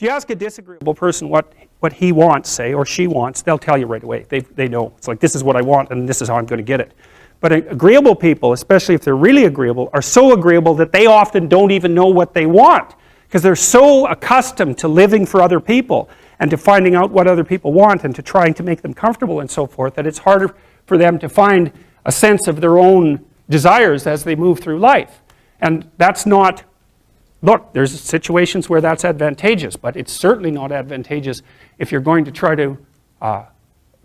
If you ask a disagreeable person what he wants, say, or she wants, they'll tell you right away. They know. It's like, this is what I want, and this is how I'm going to get it. But agreeable people, especially if they're really agreeable, are so agreeable that they often don't even know what they want, because they're so accustomed to living for other people and to finding out what other people want and to trying to make them comfortable and so forth, that it's harder for them to find a sense of their own desires as they move through life. And that's not, look, there's situations where that's advantageous, but it's certainly not advantageous if you're going to try to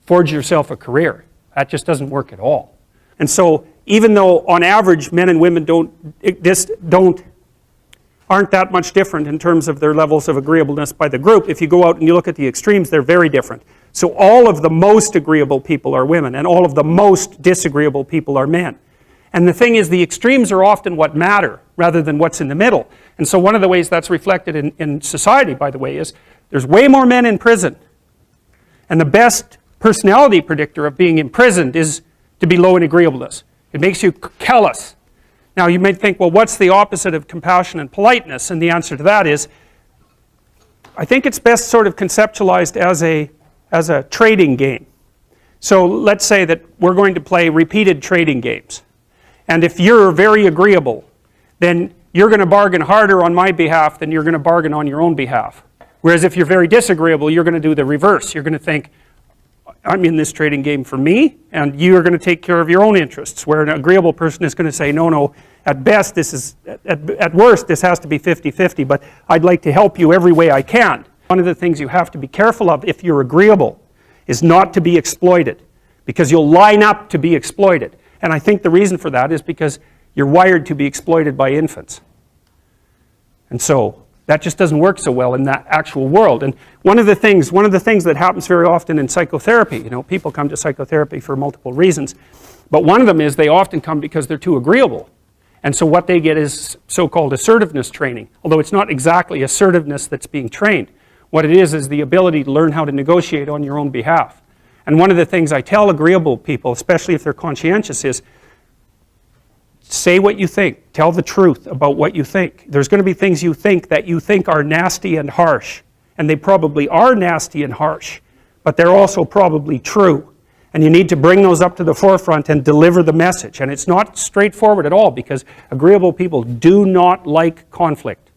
forge yourself a career. That just doesn't work at all. And so even though on average men and women aren't that much different in terms of their levels of agreeableness by the group, if you go out and you look at the extremes, they're very different. So all of the most agreeable people are women, and all of the most disagreeable people are men. And the thing is, the extremes are often what matter rather than what's in the middle. And so one of the ways that's reflected in society, by the way, is there's way more men in prison. And the best personality predictor of being imprisoned is to be low in agreeableness. It makes you callous. Now you might think, well, what's the opposite of compassion and politeness? And the answer to that is, I think it's best sort of conceptualized as a trading game. So let's say that we're going to play repeated trading games. And if you're very agreeable, then you're going to bargain harder on my behalf than you're going to bargain on your own behalf. Whereas if you're very disagreeable, you're going to do the reverse. You're going to think, I'm in this trading game for me, and you're going to take care of your own interests. Where an agreeable person is going to say, no, at best, at worst, this has to be 50-50, but I'd like to help you every way I can. One of the things you have to be careful of if you're agreeable is not to be exploited, because you'll line up to be exploited. And I think the reason for that is because you're wired to be exploited by infants. And so that just doesn't work so well in that actual world. And one of the things that happens very often in psychotherapy, people come to psychotherapy for multiple reasons, but one of them is they often come because they're too agreeable. And so what they get is so-called assertiveness training, although it's not exactly assertiveness that's being trained. What it is the ability to learn how to negotiate on your own behalf. And one of the things I tell agreeable people, especially if they're conscientious, is say what you think. Tell the truth about what you think. There's going to be things you think that you think are nasty and harsh. And they probably are nasty and harsh. But they're also probably true. And you need to bring those up to the forefront and deliver the message. And it's not straightforward at all, because agreeable people do not like conflict.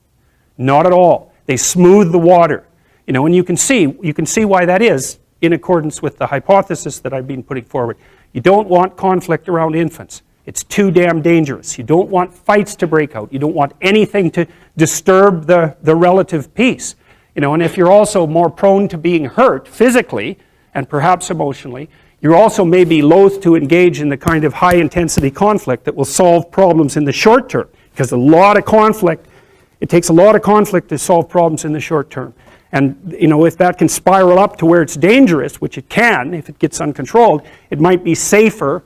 Not at all. They smooth the water. And you can see why that is in accordance with the hypothesis that I've been putting forward. You don't want conflict around infants. It's too damn dangerous. You don't want fights to break out. You don't want anything to disturb the relative peace. And if you're also more prone to being hurt physically and perhaps emotionally, you're also maybe loath to engage in the kind of high-intensity conflict that will solve problems in the short term. Because it takes a lot of conflict to solve problems in the short term. And if that can spiral up to where it's dangerous, which it can if it gets uncontrolled, it might be safer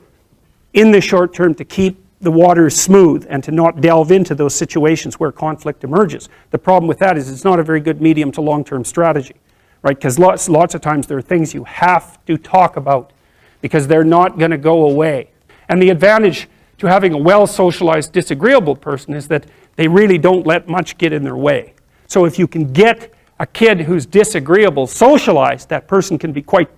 in the short term to keep the waters smooth and to not delve into those situations where conflict emerges. The problem with that is it's not a very good medium to long-term strategy, right? Because lots of times there are things you have to talk about because they're not going to go away. And the advantage to having a well-socialized disagreeable person is that they really don't let much get in their way. So if you can get a kid who's disagreeable socialized, that person can be quite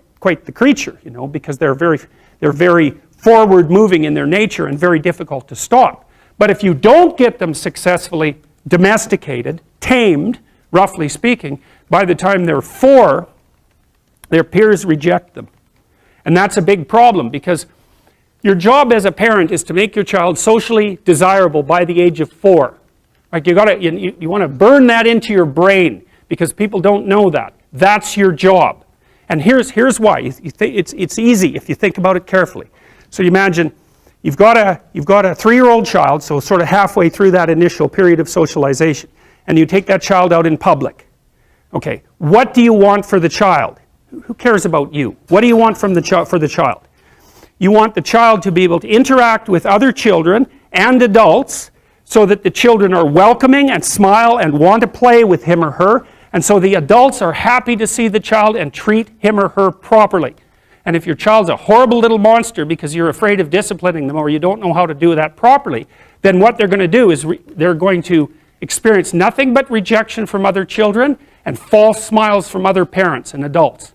the creature, because they're very forward-moving in their nature and very difficult to stop. But if you don't get them successfully domesticated, tamed, roughly speaking, by the time they're 4, their peers reject them. And that's a big problem, because your job as a parent is to make your child socially desirable by the age of 4. Like you want to burn that into your brain, because people don't know that. That's your job. And here's why. It's easy if you think about it carefully. So you imagine you've got a 3-year-old child, so sort of halfway through that initial period of socialization, and you take that child out in public. Okay, what do you want for the child? Who cares about you? What do you want for the child? You want the child to be able to interact with other children and adults so that the children are welcoming and smile and want to play with him or her, and so the adults are happy to see the child and treat him or her properly. And if your child's a horrible little monster because you're afraid of disciplining them or you don't know how to do that properly, then what they're going to do is they're going to experience nothing but rejection from other children, and false smiles from other parents and adults.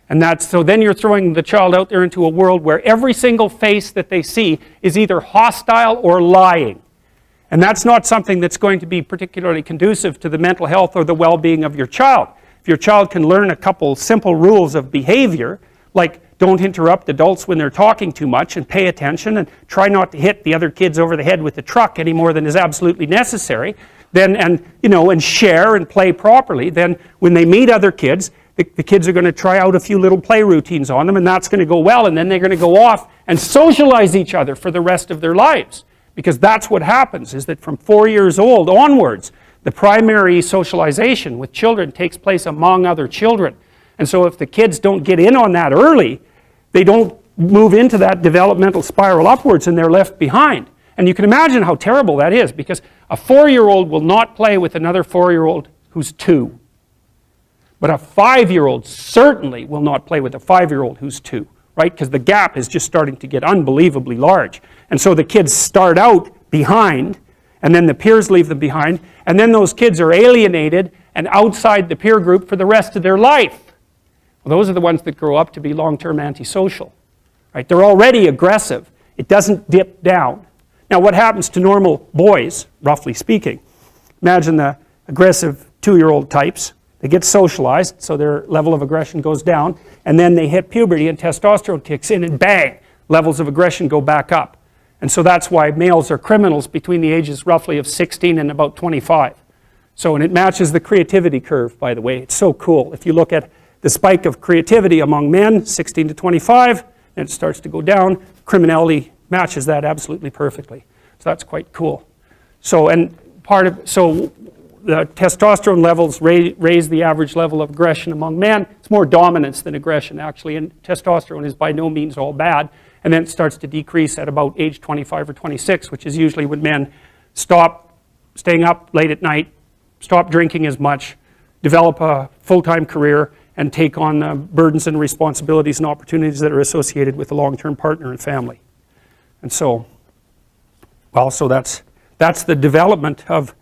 And so then you're throwing the child out there into a world where every single face that they see is either hostile or lying. And that's not something that's going to be particularly conducive to the mental health or the well-being of your child. If your child can learn a couple simple rules of behavior, like don't interrupt adults when they're talking too much and pay attention and try not to hit the other kids over the head with the truck any more than is absolutely necessary, then, and share and play properly, then when they meet other kids, the kids are going to try out a few little play routines on them, and that's going to go well, and then they're going to go off and socialize each other for the rest of their lives. Because that's what happens, is that from 4 years old onwards, the primary socialization with children takes place among other children. And so if the kids don't get in on that early, they don't move into that developmental spiral upwards and they're left behind. And you can imagine how terrible that is, because a 4-year-old will not play with another 4-year-old who's 2. But a 5-year-old certainly will not play with a 5-year-old who's 2, right? Because the gap is just starting to get unbelievably large. And so the kids start out behind, and then the peers leave them behind, and then those kids are alienated and outside the peer group for the rest of their life. Well, those are the ones that grow up to be long-term antisocial, right? They're already aggressive. It doesn't dip down. Now, what happens to normal boys, roughly speaking? Imagine the aggressive 2-year-old types. They get socialized, so their level of aggression goes down, and then they hit puberty and testosterone kicks in, and bang, levels of aggression go back up. And so that's why males are criminals between the ages roughly of 16 and about 25. So, and it matches the creativity curve, by the way. It's so cool. If you look at the spike of creativity among men, 16 to 25, and it starts to go down, criminality matches that absolutely perfectly. So that's quite cool. So, and so the testosterone levels raise the average level of aggression among men. It's more dominance than aggression, actually, and testosterone is by no means all bad. And then it starts to decrease at about age 25 or 26, which is usually when men stop staying up late at night, stop drinking as much, develop a full-time career, and take on the burdens and responsibilities and opportunities that are associated with a long-term partner and family. And so, well, so that's the development of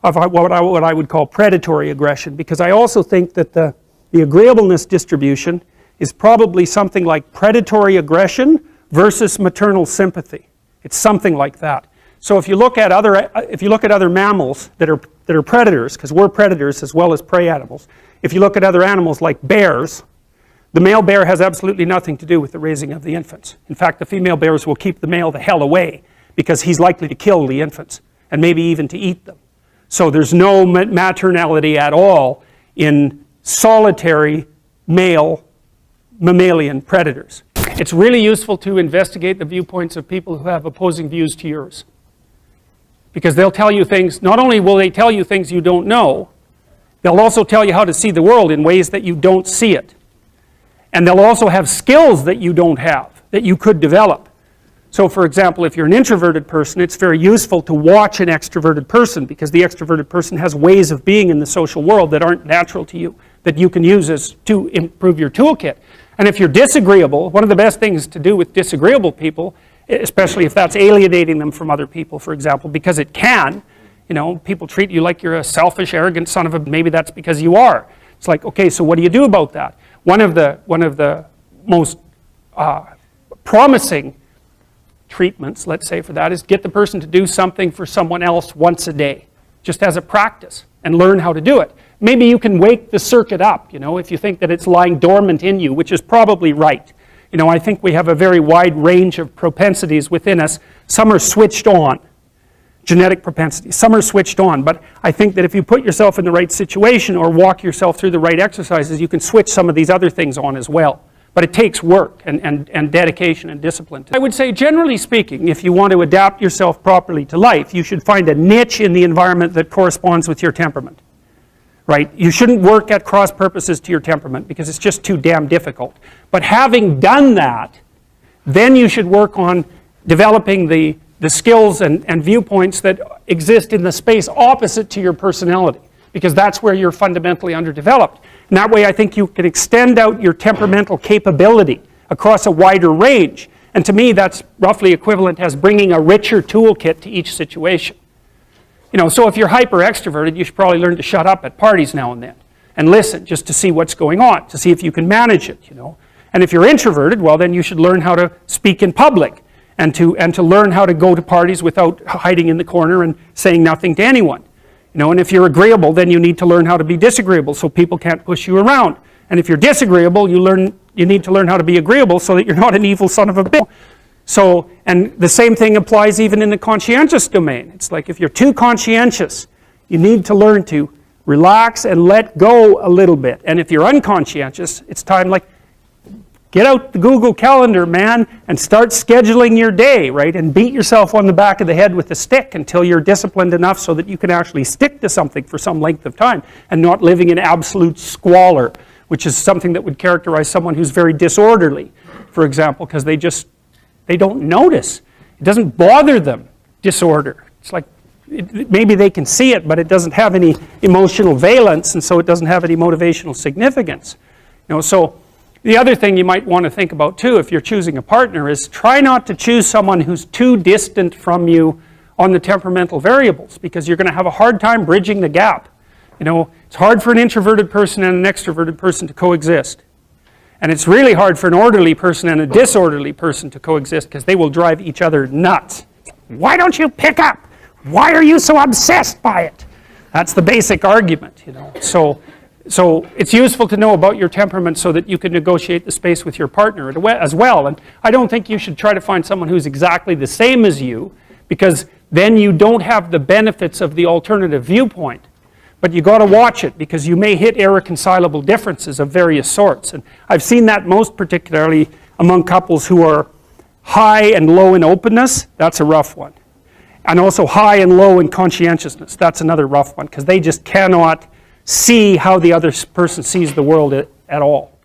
what I would call predatory aggression, because I also think that the agreeableness distribution is probably something like predatory aggression versus maternal sympathy. It's something like that. So if you look at other mammals that are predators, because we're predators as well as prey animals, if you look at other animals like bears, the male bear has absolutely nothing to do with the raising of the infants. In fact, the female bears will keep the male the hell away because he's likely to kill the infants and maybe even to eat them. So there's no maternality at all in solitary male mammalian predators. It's really useful to investigate the viewpoints of people who have opposing views to yours. Because they'll tell you things, not only will they tell you things you don't know, they'll also tell you how to see the world in ways that you don't see it. And they'll also have skills that you don't have, that you could develop. So for example, if you're an introverted person, it's very useful to watch an extroverted person, because the extroverted person has ways of being in the social world that aren't natural to you, that you can use to improve your toolkit. And if you're disagreeable, one of the best things to do with disagreeable people, especially if that's alienating them from other people, for example, because it can, people treat you like you're a selfish, arrogant son of a, maybe that's because you are. It's like, okay, so what do you do about that? One of the most promising treatments, let's say, for that is get the person to do something for someone else once a day, just as a practice, and learn how to do it. Maybe you can wake the circuit up, if you think that it's lying dormant in you, which is probably right. I think we have a very wide range of propensities within us. Some are switched on, genetic propensities. Some are switched on, but I think that if you put yourself in the right situation or walk yourself through the right exercises, you can switch some of these other things on as well. But it takes work and dedication and discipline. I would say, generally speaking, if you want to adapt yourself properly to life, you should find a niche in the environment that corresponds with your temperament. Right? You shouldn't work at cross purposes to your temperament because it's just too damn difficult. But having done that, then you should work on developing the skills and viewpoints that exist in the space opposite to your personality, because that's where you're fundamentally underdeveloped. And that way I think you can extend out your temperamental capability across a wider range. And to me that's roughly equivalent as bringing a richer toolkit to each situation. You know, so if you're hyper extroverted, you should probably learn to shut up at parties now and then and listen just to see what's going on, to see if you can manage it, you know. And if you're introverted, well, then you should learn how to speak in public and to learn how to go to parties without hiding in the corner and saying nothing to anyone. You know, and if you're agreeable, then you need to learn how to be disagreeable so people can't push you around. And if you're disagreeable, you need to learn how to be agreeable so that you're not an evil son of a bitch. So, and the same thing applies even in the conscientious domain. It's like if you're too conscientious, you need to learn to relax and let go a little bit. And if you're unconscientious, it's time like, get out the Google Calendar, man, and start scheduling your day, right? And beat yourself on the back of the head with a stick until you're disciplined enough so that you can actually stick to something for some length of time and not living in absolute squalor, which is something that would characterize someone who's very disorderly, for example, because they don't notice. It doesn't bother them, disorder. It's like, maybe they can see it, but it doesn't have any emotional valence, and so it doesn't have any motivational significance. You know, so the other thing you might want to think about too, if you're choosing a partner, is try not to choose someone who's too distant from you on the temperamental variables, because you're going to have a hard time bridging the gap. You know, it's hard for an introverted person and an extroverted person to coexist. And it's really hard for an orderly person and a disorderly person to coexist because they will drive each other nuts. Why don't you pick up? Why are you so obsessed by it? That's the basic argument, you know. So it's useful to know about your temperament so that you can negotiate the space with your partner as well. And I don't think you should try to find someone who's exactly the same as you, because then you don't have the benefits of the alternative viewpoint. But you got to watch it, because you may hit irreconcilable differences of various sorts. And I've seen that most particularly among couples who are high and low in openness. That's a rough one. And also high and low in conscientiousness. That's another rough one, because they just cannot see how the other person sees the world at all.